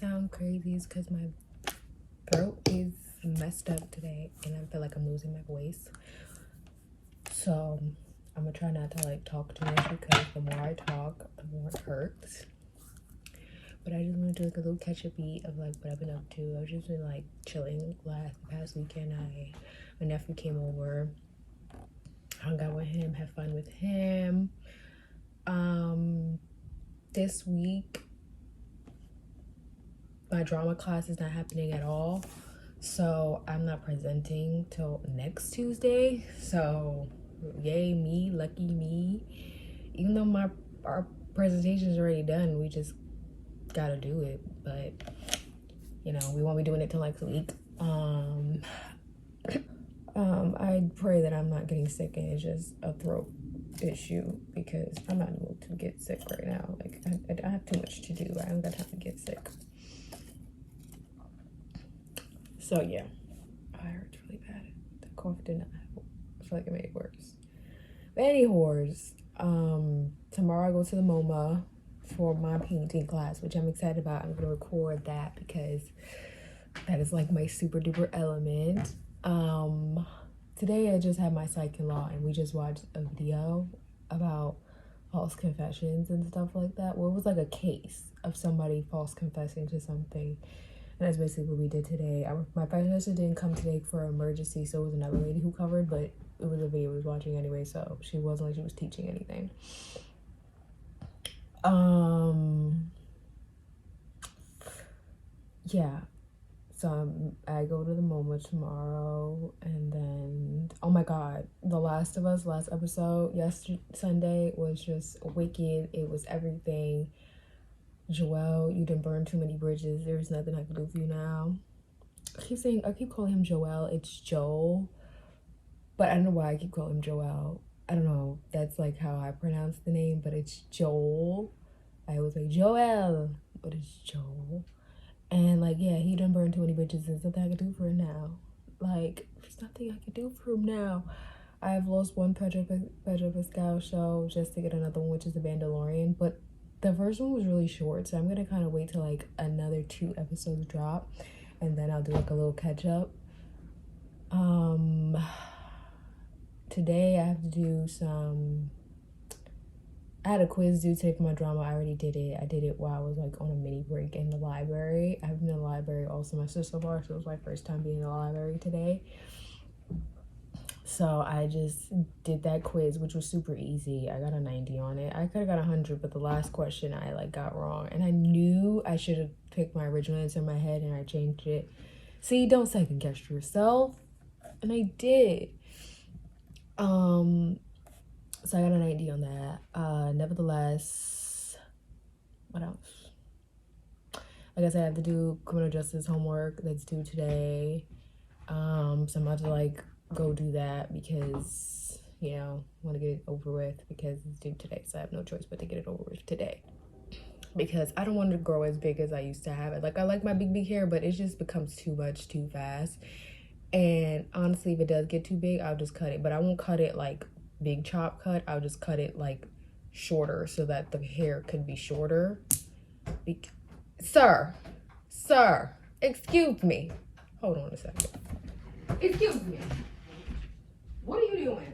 sound crazy is because my throat is messed up today and I feel like I'm losing my voice. So I'm gonna try not to like talk too much because the more I talk, the more it hurts. But I just want to do like a little catch-up beat of like what I've been up to. I've just been like chilling past weekend. My nephew came over, hung out with him, had fun with him. This week my drama class is not happening at all, so I'm not presenting till next Tuesday. So yay me, lucky me. Even though our presentation is already done, we just gotta do it. But you know, we won't be doing it till next week. I pray that I'm not getting sick and it's just a throat issue, because I'm not able to get sick right now. Like I have too much to do. I don't got time to get sick. So yeah, I hurt really bad. The cough did not help. I feel like it made it worse. But anyways, tomorrow I go to the MOMA for my painting class, which I'm excited about. I'm gonna record that because that is like my super duper element. Today I just had my psych in law and we just watched a video about false confessions and stuff like that. Well, it was like a case of somebody false confessing to something. And that's basically what we did today. My professor didn't come today for an emergency, so it was another lady who covered, but it was a video we was watching anyway, so she wasn't like she was teaching anything. Yeah. So I go to the MOMA tomorrow, and then, oh my god, The Last of Us, last episode, Sunday, was just wicked. It was everything. Joel, you done burned too many bridges. There's nothing I can do for you now. I keep calling him Joel. It's Joel. But I don't know why I keep calling him Joel. I don't know. That's like how I pronounce the name, but it's Joel. I always say Joel, but it's Joel. And like, yeah, he done burned too many bridges. There's nothing I can do for him now. Like, there's nothing I can do for him now. I've lost one Pedro Pascal show just to get another one, which is The Mandalorian. But the first one was really short, so I'm gonna kind of wait till like another 2 episodes drop, and then I'll do like a little catch up. Today I have to do I had a quiz due today for my drama. I already did it. I did it while I was like on a mini break in the library. I've been in the library all semester so far, so it was my first time being in the library today. So I just did that quiz, which was super easy. I got a 90 on it. I could have got 100, but the last question I like got wrong. And I knew I should have picked my original answer in my head, and I changed it. See, don't second guess yourself. And I did. So I got an 90 on that. Nevertheless, what else? Like I said, I have to do criminal justice homework that's due today. So I'm about to like go do that because, you know, I want to get it over with because it's due today. So I have no choice but to get it over with today, because I don't want to grow as big as I used to have it. Like, I like my big hair, but it just becomes too much too fast. And honestly, if it does get too big, I'll just cut it. But I won't cut it like big chop cut. I'll just cut it like shorter so that the hair could be shorter. Sir, excuse me. Hold on a second. Excuse me. What are you doing?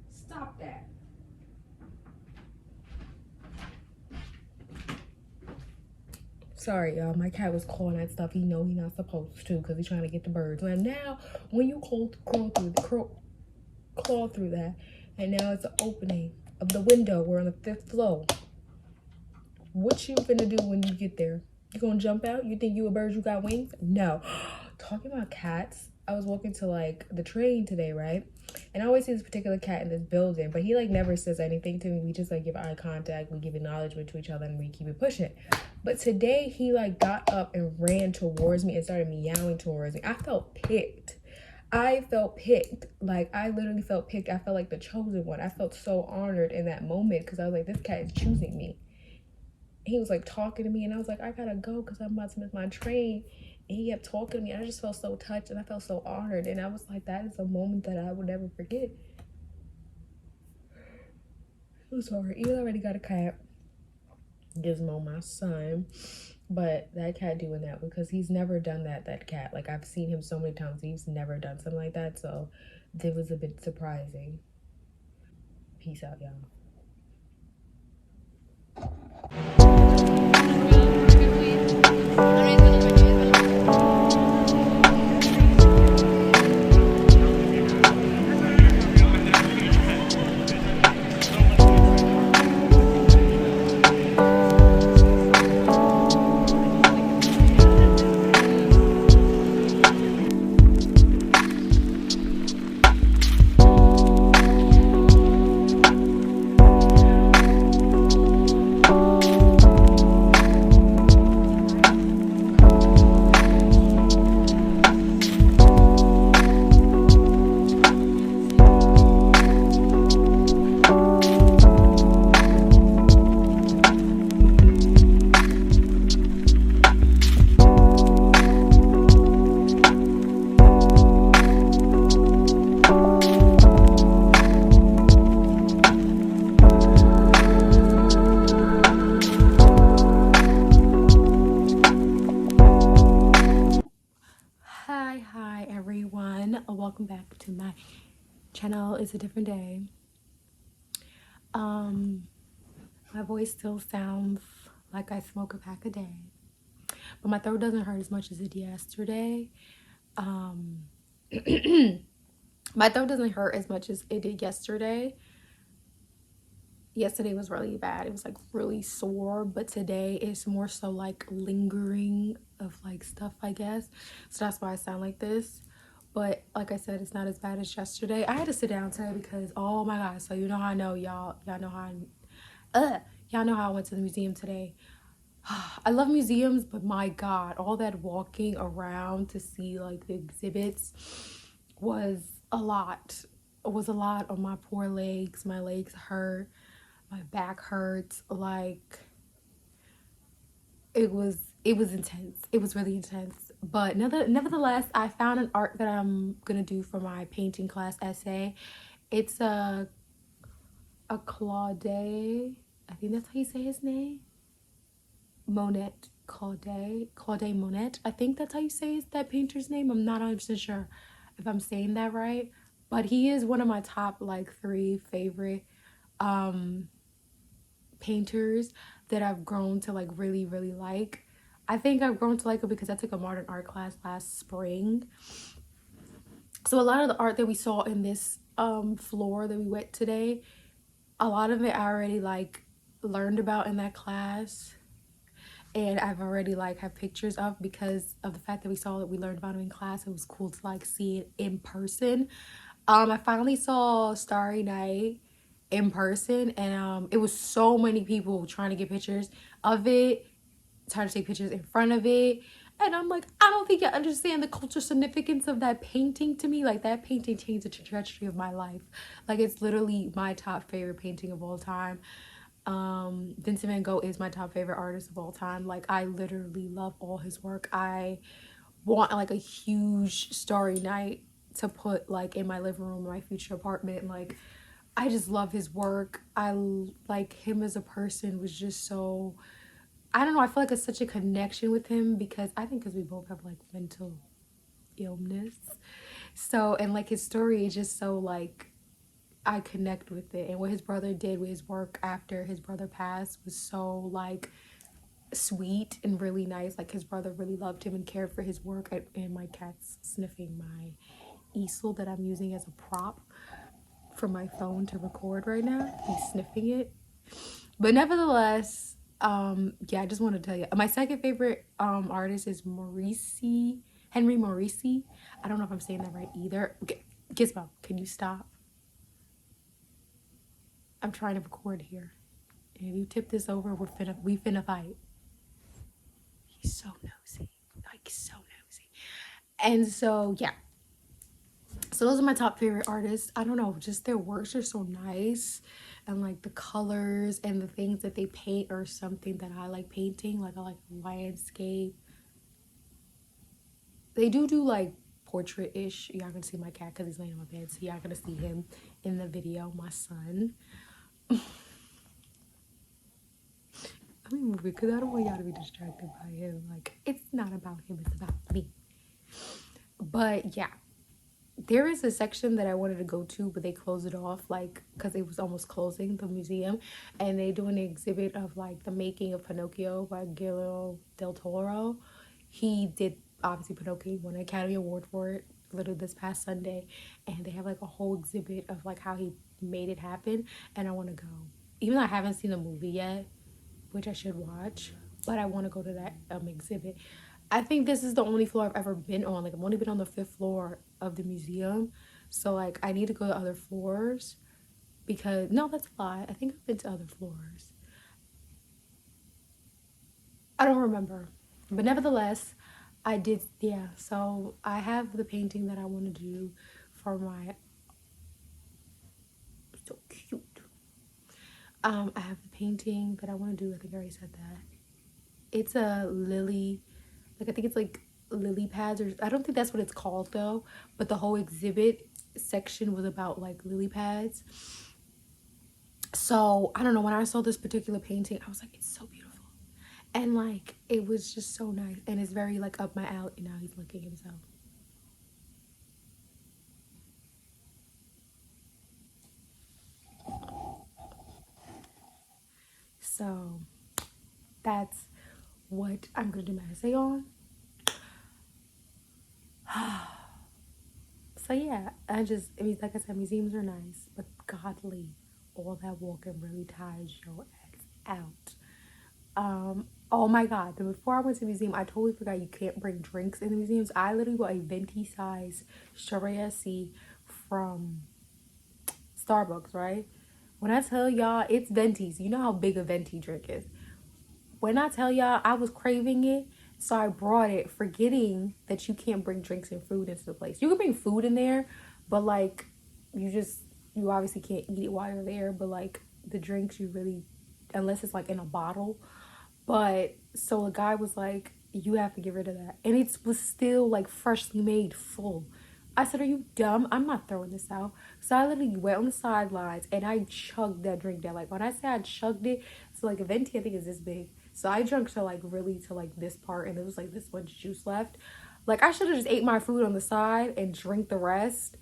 Stop that. Sorry, y'all. My cat was clawing at stuff he know he not supposed to because he's trying to get the birds. And now, when you claw through that, and now it's an opening of the window. We're on the 5th floor. What you finna do when you get there? You gonna jump out? You think you a bird? You got wings? No. Talking about cats, I was walking to like the train today, right? And I always see this particular cat in this building, but he like never says anything to me. We just like give eye contact, we give acknowledgement to each other, and we keep it pushing. But today he like got up and ran towards me and started meowing towards me. I felt picked. Like, I literally felt picked. I felt like the chosen one. I felt so honored in that moment because I was like, this cat is choosing me. He was like talking to me, and I was like, I gotta go because I'm about to miss my train. And he kept talking to me. I just felt so touched and I felt so honored. And I was like, that is a moment that I would never forget. I'm sorry. He already got a cat. Gizmo, my son. But that cat doing that, because he's never done that cat. Like, I've seen him so many times, he's never done something like that, so it was a bit surprising. Peace out, y'all. Hi everyone. Welcome back to my channel. It's a different day. My voice still sounds like I smoke a pack a day, but my throat doesn't hurt as much as it did yesterday. My throat doesn't hurt as much as it did yesterday. Yesterday was really bad. It was like really sore, but today it's more so like lingering of like stuff, I guess. So that's why I sound like this. But like I said, it's not as bad as yesterday. I had to sit down today because, oh my god, so you know how I know y'all know how y'all know how I went to the museum today. I love museums, but my god, all that walking around to see like the exhibits was a lot. It was a lot on my poor legs. My legs hurt, my back hurts. Like, it was intense. It was really intense. But nevertheless, I found an art that I'm gonna do for my painting class essay. It's a Claude, I think that's how you say his name. Monet. Claude Monet. I think that's how you say that painter's name. I'm not 100% sure if I'm saying that right, but he is one of my top like 3 favorite painters that I've grown to like really like. I think I've grown to like it because I took a modern art class last spring. So a lot of the art that we saw in this floor that we went today, a lot of it I already like learned about in that class, and I've already like have pictures of, because of the fact that we learned about it in class. It was cool to like see it in person. I finally saw Starry Night in person, and it was so many people trying to get pictures of it, trying to take pictures in front of it. And I'm like, I don't think you understand the cultural significance of that painting to me. Like, that painting changed the trajectory of my life. Like, it's literally my top favorite painting of all time. Vincent Van Gogh is my top favorite artist of all time. Like, I literally love all his work. I want like a huge Starry Night to put like in my living room, my future apartment. Like, I just love his work. I like him as a person. Was just so, I don't know, I feel like it's such a connection with him, because I think because we both have like mental illness. So, and like his story is just so like, I connect with it. And what his brother did with his work after his brother passed was so like sweet and really nice. Like, his brother really loved him and cared for his work. And my cat's sniffing my easel that I'm using as a prop for my phone to record right now. He's sniffing it. But nevertheless, yeah, I just want to tell you, my second favorite artist is Henry Morrissey. I don't know if I'm saying that right either. Gizmo, can you stop? I'm trying to record here. And if you tip this over, we finna fight. He's so nosy. Like, so nosy. And so, yeah. So those are my top favorite artists. I don't know, just their works are so nice. And like the colors and the things that they paint are something that I like painting. Like, I like landscape. They do like portrait-ish. Y'all gonna see my cat because he's laying on my bed. So y'all gonna see him in the video, my son. Let me move it because I don't want y'all to be distracted by him. Like, it's not about him, it's about me. But yeah, there is a section that I wanted to go to, but they closed it off, like, because it was almost closing, the museum. And they do an exhibit of, like, the making of Pinocchio by Guillermo del Toro. He did, obviously, Pinocchio. He won an Academy Award for it literally this past Sunday. And they have, like, a whole exhibit of, like, how he made it happen. And I want to go. Even though I haven't seen the movie yet, which I should watch, but I want to go to that exhibit. I think this is the only floor I've ever been on. Like, I've only been on the 5th floor of the museum. So, like, I need to go to other floors because, no, that's a lie. I think I've been to other floors. I don't remember. But nevertheless, I did, yeah. So, I have the painting that I want to do for my, so cute. I have the painting that I want to do. I think I already said that. It's a lily, like, I think it's like lily pads, or I don't think that's what it's called though, but the whole exhibit section was about like lily pads. So I don't know, when I saw this particular painting, I was like, it's so beautiful, and like it was just so nice, and it's very like up my alley. Now he's looking at himself. So that's what I'm gonna do my essay on. So yeah, I mean, like I said, museums are nice, but godly, all that walking really tires your ass out. Oh my god, before I went to the museum, I totally forgot you can't bring drinks in the museums. I literally bought a venti size strawberry SC from Starbucks, right? When I tell y'all it's ventis, you know how big a venti drink is. When I tell y'all I was craving it, so I brought it, forgetting that you can't bring drinks and food into the place. You can bring food in there, but like you obviously can't eat it while you're there. But like the drinks, you really, unless it's like in a bottle. But so a guy was like, you have to get rid of that, and it was still like freshly made, full. I said, are you dumb? I'm not throwing this out. So I literally went on the sidelines and I chugged that drink down. Like when I say I chugged it, so like a venti I think is this big. So I drank to like really to like this part, and it was like this much juice left. Like I should have just ate my food on the side and drink the rest,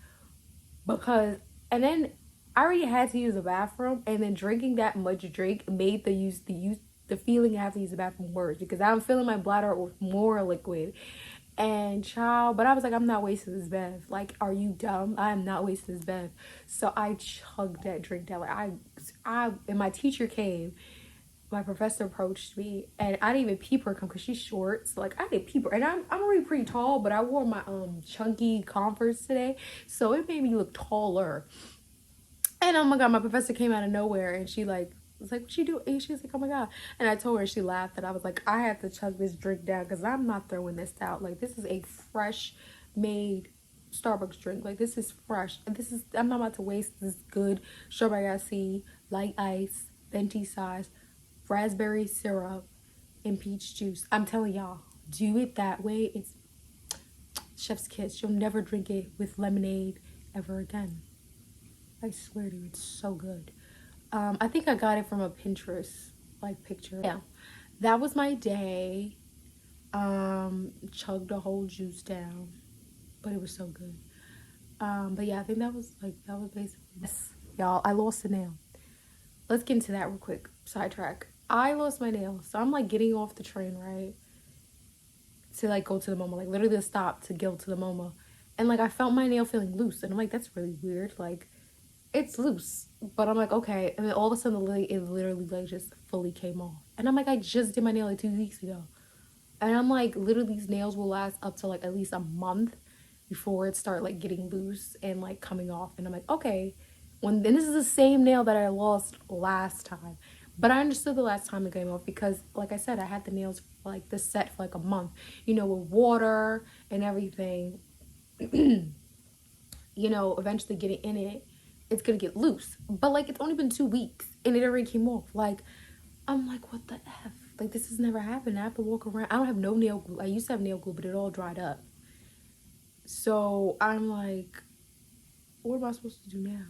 because, and then I already had to use the bathroom, and then drinking that much drink made the feeling I have to use the bathroom worse, because I'm filling my bladder with more liquid. And child, but I was like, I'm not wasting this bev. Like, are you dumb? I am not wasting this bev. So I chugged that drink down. Like and my teacher came. My professor approached me, and I didn't even peep her come because she's short. So like I didn't peep her, and I'm already pretty tall, but I wore my chunky Converse today, so it made me look taller. And oh my god, my professor came out of nowhere, and she like was like, what you do? And she was like, oh my god. And I told her, and she laughed, and I was like, I have to chug this drink down because I'm not throwing this out. Like this is a fresh made Starbucks drink. Like this is fresh. And I'm not about to waste this good strawberry ice, light ice, venti size, raspberry syrup, and peach juice. I'm telling y'all, do it that way. It's chef's kiss. You'll never drink it with lemonade ever again. I swear to you, it's so good. I think I got it from a Pinterest like picture. Yeah, that was my day. Chugged a whole juice down, but it was so good. But yeah, I think that was basically this. Y'all, I lost a nail. Let's get into that real quick. Sidetrack. I lost my nail, so I'm like getting off the train, right, to like go to the MOMA, like literally the stop to go to the MOMA, and like I felt my nail feeling loose, and I'm like, that's really weird. Like it's loose, but I'm like, okay. And then all of a sudden, it literally like just fully came off. And I'm like, I just did my nail like 2 weeks ago. And I'm like, literally these nails will last up to like at least a month before it start like getting loose and like coming off. And I'm like, okay. And this is the same nail that I lost last time. But I understood the last time it came off because, like I said, I had the nails for like the set for like a month, with water and everything. Eventually getting in it, it's gonna get loose. But like it's only been 2 weeks and it already came off. Like I'm like, what the F? Like this has never happened. I have to walk around. I don't have no nail glue. I used to have nail glue, but it all dried up. So I'm like, what am I supposed to do now?